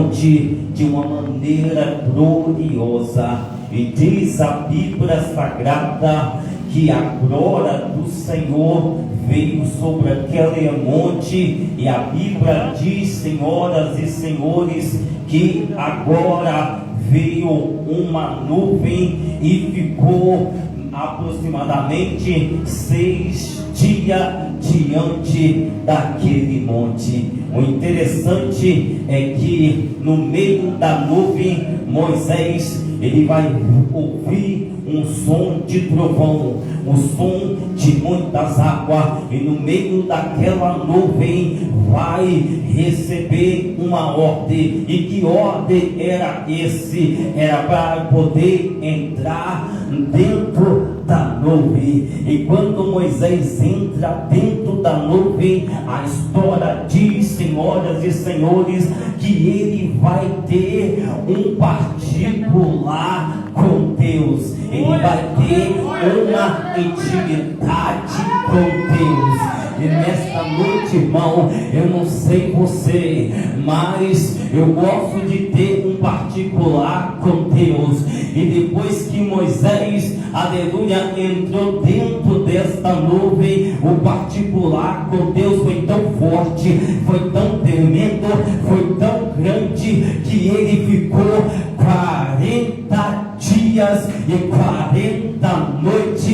de uma maneira gloriosa. E diz a Bíblia Sagrada que a glória do Senhor veio sobre aquele monte, e a Bíblia diz, senhoras e senhores, que agora veio uma nuvem e ficou aproximadamente 6 dias diante daquele monte. O interessante é que no meio da nuvem, Moisés ele vai ouvir um som de trovão, um som de muitas águas, e no meio daquela nuvem vai receber uma ordem. E que ordem era esse? Era para poder entrar dentro da nuvem. E quando Moisés entra dentro da nuvem, a história diz, senhoras e senhores, que ele vai ter um particular com Deus. Ele vai ter uma intimidade com Deus. E nesta noite, irmão, eu não sei você, mas eu gosto de ter um particular com Deus. E depois que Moisés, aleluia, entrou dentro desta nuvem, o particular com Deus foi tão forte, foi tão tremendo, foi tão grande, que ele ficou 40 dias e 40 noites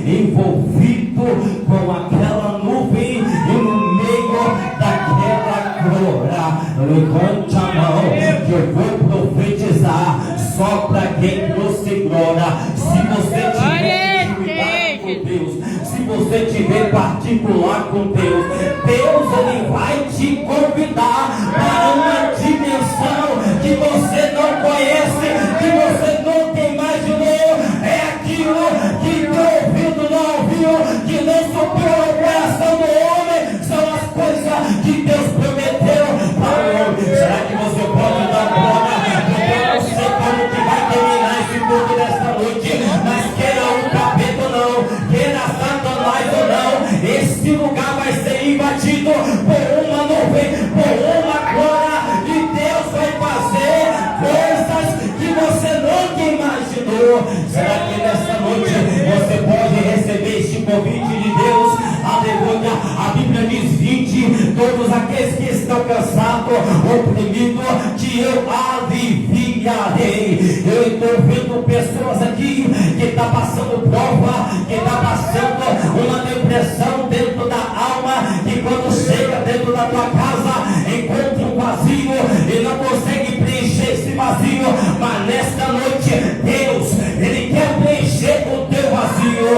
envolvido com aquela nuvem e no meio daquela glória. Levante a mão que eu vou profetizar só para quem trouxe glória. Se você tiver intimidade com Deus, se você tiver particular com Deus, Deus ele vai te convidar para uma dimensão que você não conhece, que você nunca imaginou. É aquilo que teu ouvido não ouviu, que não subiu ao coração do homem. São as coisas que Deus prometeu para o homem. Será que você pode dar glória? Eu não sei como que vai terminar esse culto desta noite, mas queira o capeta ou não, queira Satanás ou não, esse lugar vai ser invadido por uma nuvem, por uma glória, e Deus vai fazer coisas que você nunca imaginou. Será que nessa noite você pode receber este convite de Deus? Aleluia. A Bíblia diz: vinde todos aqueles que estão cansados, oprimidos, que eu aliviarei. Eu estou vendo pessoas aqui que estão passando prova, que estão passando uma depressão dentro da alma, que quando chega dentro da tua casa encontra um vazio e não consegue preencher esse vazio. Mas nesta noite Deus ele quer preencher o teu vazio.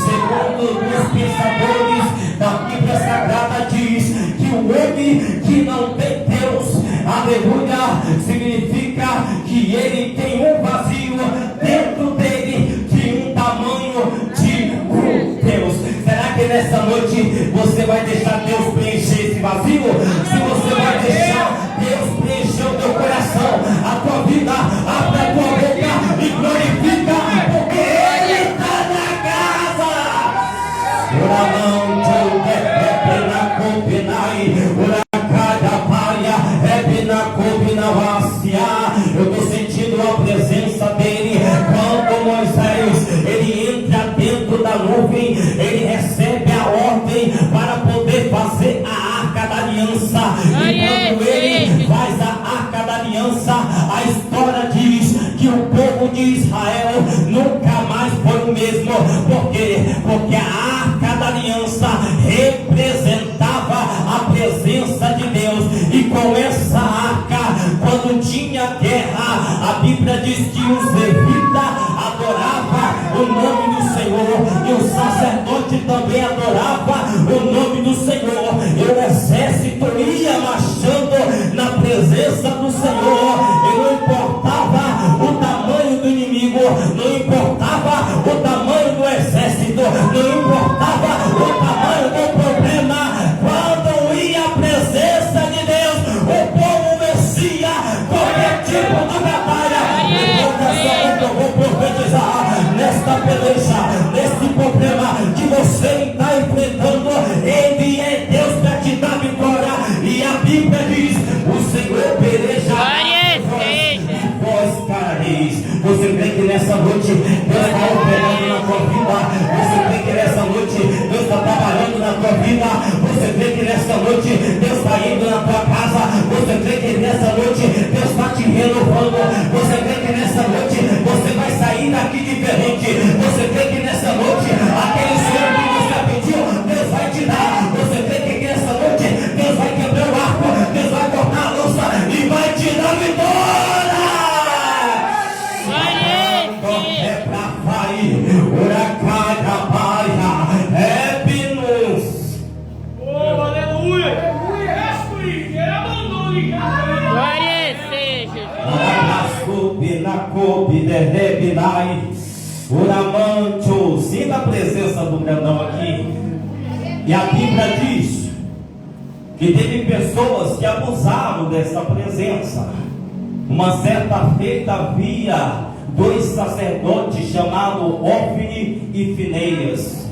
Segundo os pensadores da Bíblia Sagrada, diz que o homem que não tem Deus, aleluia, significa que ele tem um vazio dentro dele de um tamanho de Deus. Será que nessa noite você vai deixar Deus preencher esse vazio? Se você vai deixar Deus preencher o teu coração, a tua vida, abre a tua boca e glorifica, porque Ele está na casa. Eu estou sentindo a presença dele. Quando Moisés ele entra dentro da nuvem, ele recebe a ordem para poder fazer a arca da aliança. E quando ele faz a arca da aliança, a história diz que o povo de Israel nunca mais foi o mesmo. Por quê? Porque a arca da aliança representava a presença de Deus. E com essa arca, quando tinha guerra, a Bíblia diz que os levitas adoravam o nome do Senhor, e o sacerdote também adorava o nome do Senhor, e o exército ia marchando na presença do Senhor, e não importava o tamanho do inimigo, não importava o tamanho do exército, não importava o tamanho do problema. Quando ia a presença de Deus, o povo vencia qualquer tipo de batalha. Eu vou profetizar nesta peleja, nesse problema que você está enfrentando. Ele é Deus para te dar vitória, e a Bíblia diz: o Senhor peleja noite Deus está indo na tua casa? Você crê que nessa noite Deus está te renovando? Você crê que nessa noite você vai sair daqui diferente? Você crê que nessa noite aquele sonho que você pediu, Deus vai te dar? Você crê que nessa noite Deus vai quebrar o arco, Deus vai cortar a louça e vai te dar vitória? É pra sair, huracão da baia, é pinus. Oh, aleluia! Glória seja. Uramancho, sinta a presença do grandão aqui. E a Bíblia diz que teve pessoas que abusaram dessa presença. Uma certa feita havia dois sacerdotes chamados Ofni e Fineias,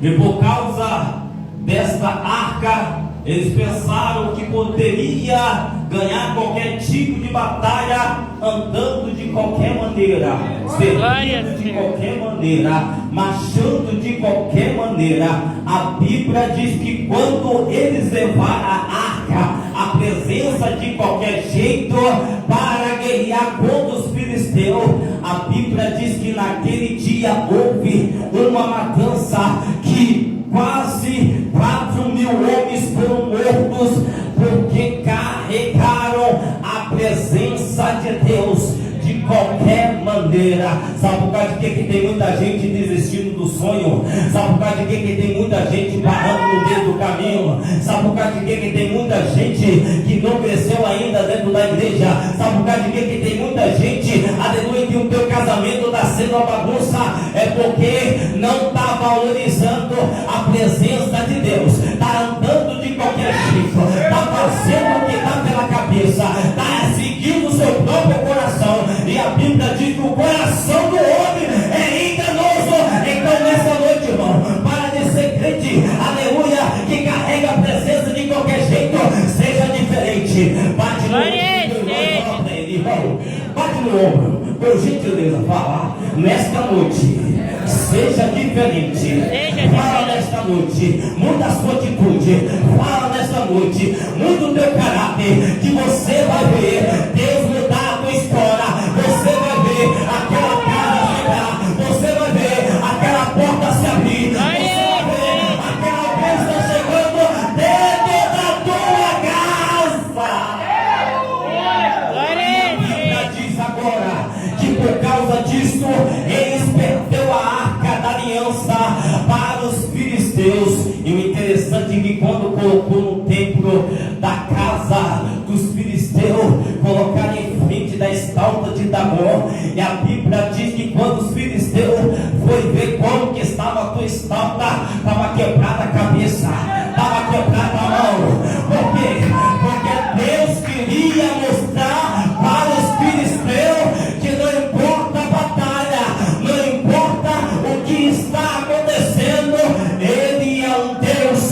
e por causa desta arca eles pensaram que poderia ganhar qualquer tipo de batalha andando de qualquer maneira, servindo de qualquer maneira, marchando de qualquer maneira. A Bíblia diz que quando eles levaram a arca, a presença de qualquer jeito para guerrear contra os filisteus, a Bíblia diz que naquele dia houve uma matança que quase 4.000 homens foram mortos, porque carregaram a presença de Deus de qualquer maneira. Sabe por causa de que tem muita gente desistindo do sonho? Sabe por causa de que tem muita gente parando no meio do caminho? Sabe por causa de que tem muita gente que não cresceu ainda dentro da igreja? Sabe por causa de que tem muita gente, aleluia, que o teu casamento está sendo uma bagunça? É porque não está valorizando a presença de Deus, está andando de qualquer jeito, está fazendo o que dá pela cabeça, está seguindo o seu próprio coração. E a Bíblia diz que o coração do homem é enganoso. Então nessa noite, irmão, para de ser crente, aleluia, que carrega a presença de qualquer jeito. Seja diferente. Bate no ombro, irmão, bate no ombro, por gentileza, fala nesta noite. Seja diferente. Fala nesta noite, muda a sua atitude. Fala nesta noite, muda o teu caráter, que você vai ver Deus mudar a tua história. Você vai ver aquela casa chegar, você vai ver aquela porta se abrir, você vai ver aquela bênção chegando dentro da tua casa. A Bíblia diz agora que por causa disso eles perdeu a arca da aliança para os filisteus. E o interessante é que quando colocou no templo da casa dos filisteus, colocaram em frente da estátua de Dagom, e a Bíblia diz que quando os filisteus foi ver como que estava a tua estátua, estava quebrada a cabeça, estava quebrada a mão. Por quê? Porque Deus queria mostrar para os filisteus que não importa a batalha, não importa o que está acontecendo, Ele é um Deus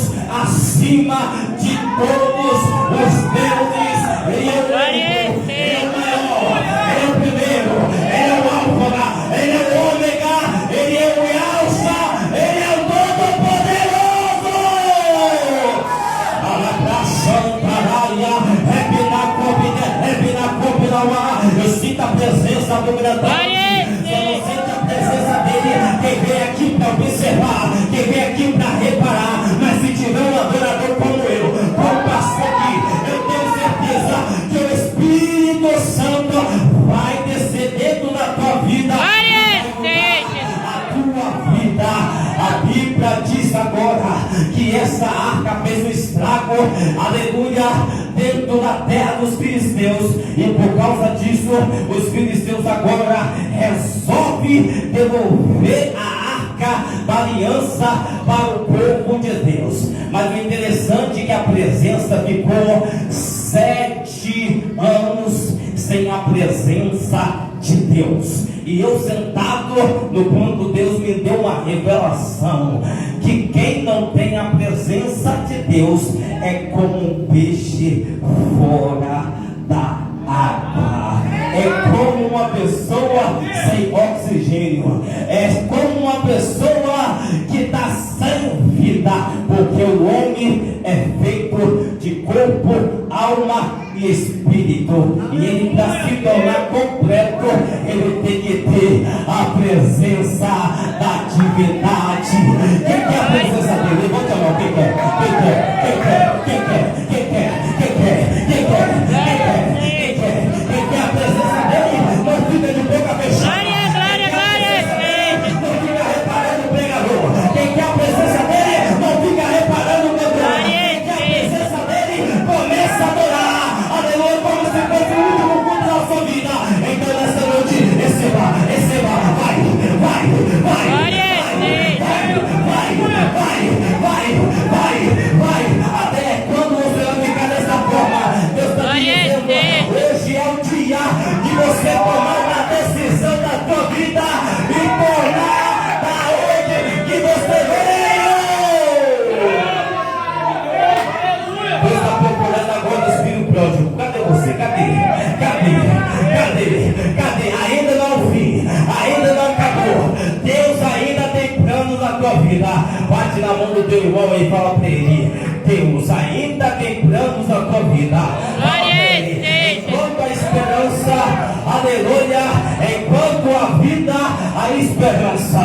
acima de todos os deuses. Ele é o único, Ele é o maior, Ele é o primeiro, Ele é o Alfa, Ele é o Ômega, Ele é o Yalça, Ele é o Todo-Poderoso. Eu sinto a presença do grandão. Você não sente a presença dele. Quem vem aqui para observar, quem vem aqui para reparar. Mas se tiver um adorador como eu, como pastor aqui, eu tenho certeza que o Espírito Santo vai descer dentro da tua vida. A tua vida. A Bíblia diz agora que essa arca fez um estrago, aleluia, dentro da terra dos filisteus. E por causa disso, os filisteus agora resolvem devolver a arca da aliança para o povo de Deus. Mas o interessante é que a presença ficou 7 anos sem a presença de Deus. E eu sentado no ponto, Deus me deu uma revelação, que quem não tem a presença de Deus é como um peixe fora da água, é como uma pessoa sem oxigênio, é como uma pessoa que está sem vida, porque o homem é feito e espírito. E ele, para se tornar completo, ele tem que ter a presença da divindade. Quem quer a presença dele? Levanta a mão. Quem quer? Quem quer? Quem quer? Quem quer? Quem quer? Quem quer? Quem quer? Quem quer? Quem quer? Quem quer a presença dele? Não fica de boca fechada. Não fica reparando o pregador. Quem quer a presença dele? Não fica reparando o cantor. Quem quer a presença dele? Começa a adorar. Aleluia, como se fosse o último culto da sua vida. Então nessa noite, receba, receba, vai, vai, vai, vai, até quando você vai ficar dessa forma? Deus está dizendo, hoje é o dia de você tomar uma decisão da tua vida e tornar da onde que você veio. Deus está procurando agora o espírito pródigo. Cadê você? Cadê? Ainda não vi, ainda não acabou. Deus ainda tem planos na tua vida. Bate na mão do teu irmão e fala para ele: Deus ainda tem planos na tua vida. Enquanto a esperança, aleluia, enquanto a vida, a esperança.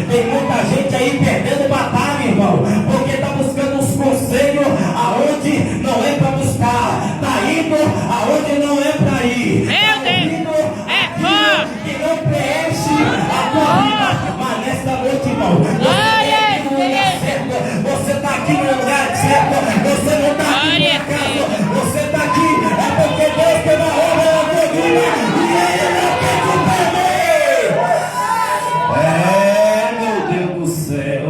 Tem muita gente aí perdendo batalha, irmão, porque está buscando uns conselhos aonde não é para buscar, está indo aonde não é para ir. Que não preenche a tua vida. Mas nesta noite, irmão, você está aqui no lugar certo. Você não está aqui no acaso. Você está aqui é porque Deus tem uma obra na tua vida e Ele não quer te perder. Meu Deus do céu.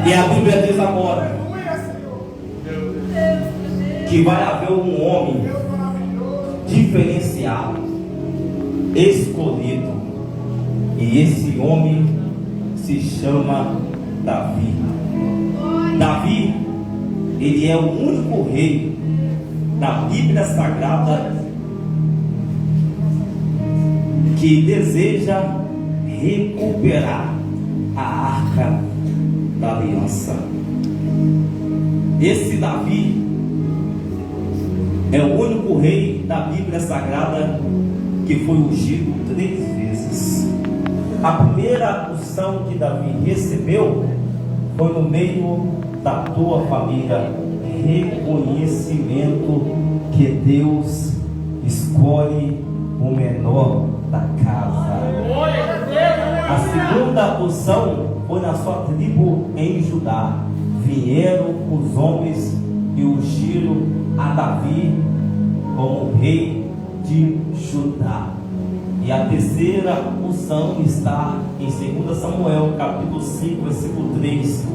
E a Bíblia diz agora que vai haver um homem diferenciado, escolhido, e esse homem se chama Davi. Davi, ele é o único rei da Bíblia Sagrada que deseja recuperar a Arca da Aliança. Esse Davi é o único rei da Bíblia Sagrada que foi ungido 3 vezes. A primeira unção que Davi recebeu foi no meio da tua família. Reconhecimento que Deus escolhe o menor da casa. A segunda unção foi na sua tribo em Judá. Vieram os homens e ungiram a Davi como rei de Judá. E a terceira unção está em 2 Samuel, capítulo 5, versículo 3.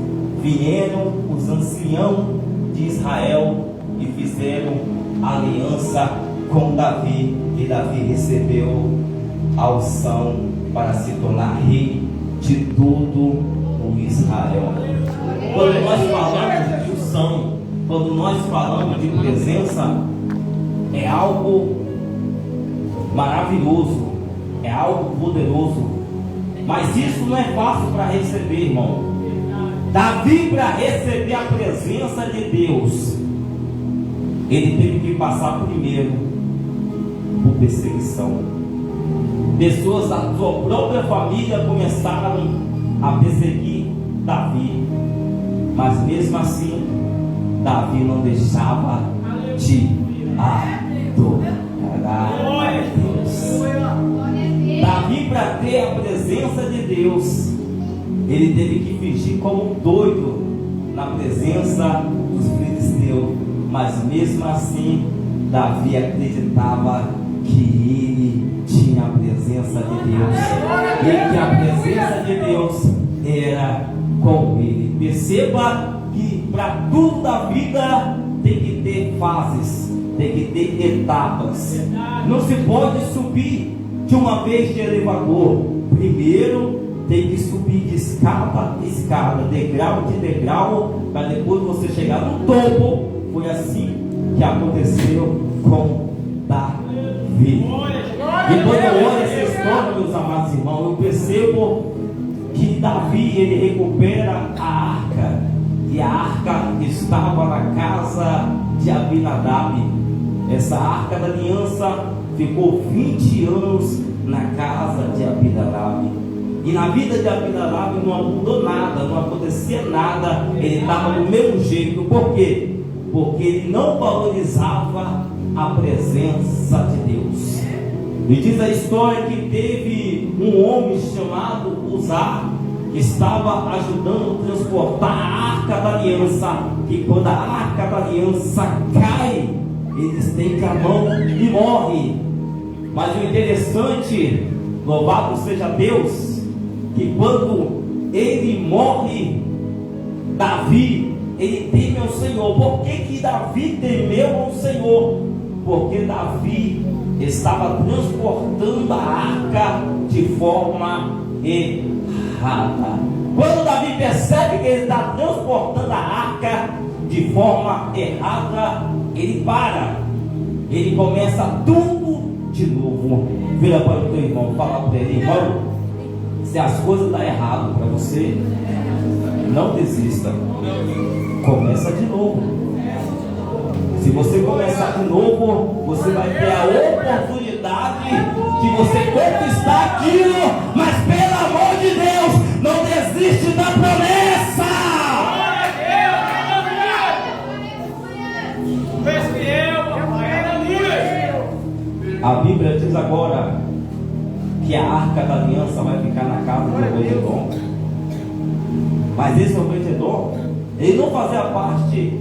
Vieram os anciãos de Israel e fizeram aliança com Davi, e Davi recebeu a unção para se tornar rei de todo o Israel. Quando nós falamos de unção, quando nós falamos de presença, é algo maravilhoso, é algo poderoso, mas isso não é fácil para receber, irmão. Davi, para receber a presença de Deus, ele teve que passar primeiro por perseguição. Pessoas da sua própria família começaram a perseguir Davi, mas mesmo assim Davi não deixava de adorar a Deus. Davi, para ter a presença de Deus, ele teve que fingir como um doido na presença dos filisteus, mas mesmo assim Davi acreditava que ele tinha a presença de Deus e que a presença de Deus era com ele. Perceba que para tudo da vida tem que ter fases, tem que ter etapas. Não se pode subir de uma vez de elevador. Primeiro tem que subir de escada em escada, degrau de degrau, para depois você chegar no topo. Foi assim que aconteceu com Davi. Davi. E quando eu olho essa história, meus amados irmãos, eu percebo que Davi, ele recupera a arca. E a arca estava na casa de Abinadab. Essa arca da aliança ficou 20 anos na casa de Abinadab. E na vida de Abinadab não mudou nada, não acontecia nada. Ele estava do mesmo jeito. Por quê? Porque ele não valorizava a presença de Deus. E diz a história que teve um homem chamado Uzá, que estava ajudando a transportar a arca da aliança. Que quando a arca da aliança cai, ele estende a mão e morre. Mas o interessante, louvado seja Deus, que quando ele morre, Davi, ele teme ao Senhor. Por que Davi temeu ao Senhor? Porque Davi estava transportando a arca de forma errada. Quando Davi percebe que ele está transportando a arca de forma errada, ele para, ele começa tudo de novo. Vira para o teu irmão, fala para ele: irmão, se as coisas estão erradas para você, não desista, começa de novo. Se você começar de novo, você vai ter a oportunidade de você conquistar aquilo. Mas pelo amor de Deus, não desiste da promessa. A Bíblia diz agora que a arca da aliança vai ficar na casa de Obed-edom. Mas esse Obed-edom, ele não fazia parte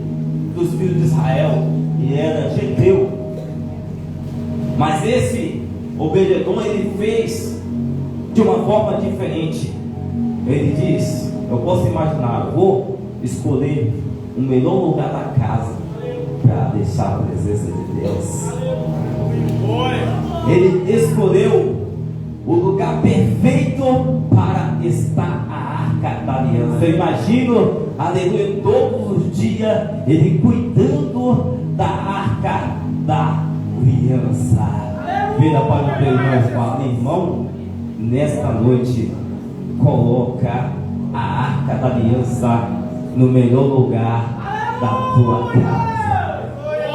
dos filhos de Israel, e era judeu. Mas esse Obed-edom, ele fez de uma forma diferente. Ele diz: eu posso imaginar, eu vou escolher o melhor lugar da casa para deixar a presença de Deus. Ele escolheu o lugar perfeito para estar a arca da aliança. Eu imagino, aleluia, todos os dias ele cuidando da arca da aliança. Vira para o teu irmão e fala: irmão, nesta noite coloca a arca da aliança no melhor lugar da tua casa.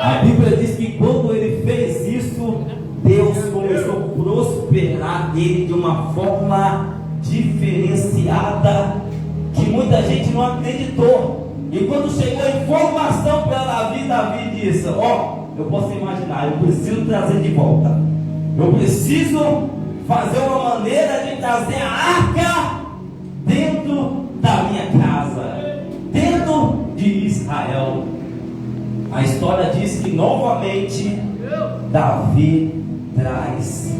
A Bíblia diz que quando ele fez isso, Deus começou a prosperar ele de uma forma diferenciada, que muita gente não acreditou. E quando chegou a informação para Davi, Davi disse: eu posso imaginar, eu preciso trazer de volta. Eu preciso fazer uma maneira de trazer a arca dentro da minha casa, dentro de Israel. A história diz que novamente Davi traz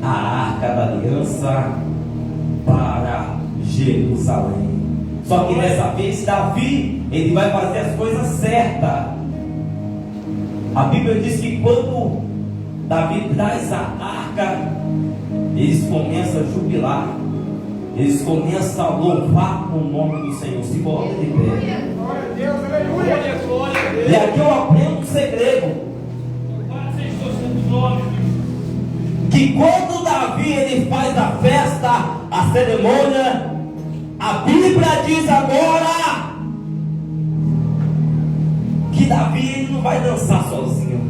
a arca da aliança para Jerusalém. Só que dessa vez Davi, ele vai fazer as coisas certas. A Bíblia diz que quando Davi traz a arca, eles começam a jubilar, eles começam a louvar o nome do Senhor. Se coloca de pé. E aqui eu aprendo um segredo, que quando Davi ele faz a festa, a cerimônia, a Bíblia diz agora que Davi ele não vai dançar sozinho.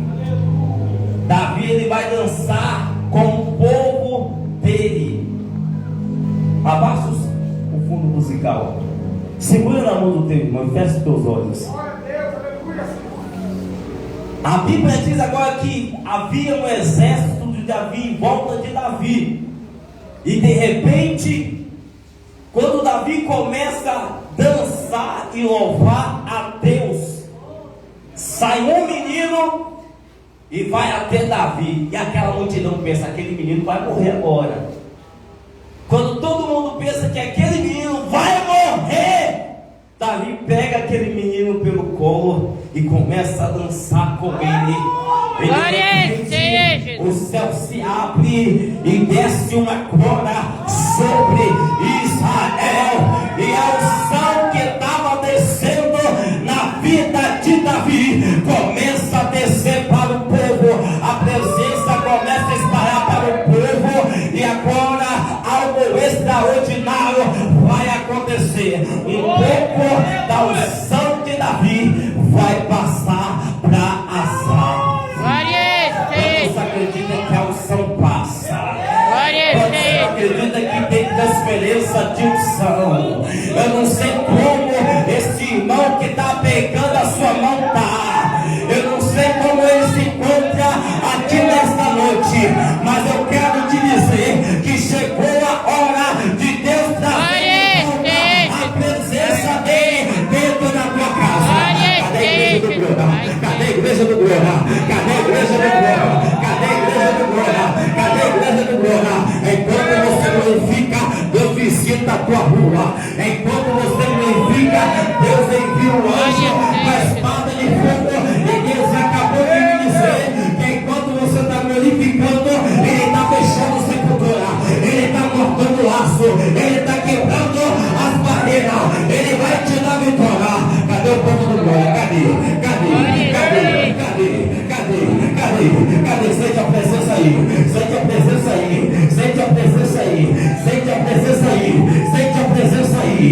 Davi ele vai dançar com o povo dele. Abaixa o fundo musical. Segura na mão do teu irmão e fecha os teus olhos. A Bíblia diz agora que havia um exército de Davi em volta de Davi. E de repente, quando Davi começa a dançar e louvar a Deus, sai um menino e vai até Davi. E aquela multidão pensa: aquele menino vai morrer agora. Quando todo mundo pensa que aquele menino vai morrer, Davi pega aquele menino pelo colo e começa a dançar com ele. O céu se abre e desce uma coroa sobre Israel. E a unção que estava descendo na vida de Davi começa a descer para o povo. A presença começa a você, um pouco da unção de Davi vai passar para Asa. Quantos acreditam que a unção passa? Quantos acreditam que tem transferência de unção? Eu não sei como esse irmão que está pegando a sua mão está. Eu não sei como ele se encontra aqui nesta noite, mas eu quero te dizer que chegou a hora de Deus trazer a presença dele dentro da tua casa. Cadê a igreja do Glória? Cadê a igreja do Glória? Cadê a igreja do Glória? Cadê a igreja do Glória? Enquanto você glorifica, Deus visita a tua rua. Enquanto você glorifica, Deus envia um anjo com a espada de fogo. E Deus acabou de me dizer que enquanto você está glorificando, Ele está fechando sepultura, Ele está cortando o laço, Ele está quebrando as barreiras, Ele vai te dar vitória. Cadê o povo do Glória? Cadê? Cadê? Sente a presença aí. Sente a presença aí. Sente a presença aí. Sente a presença aí. Sente a presença aí.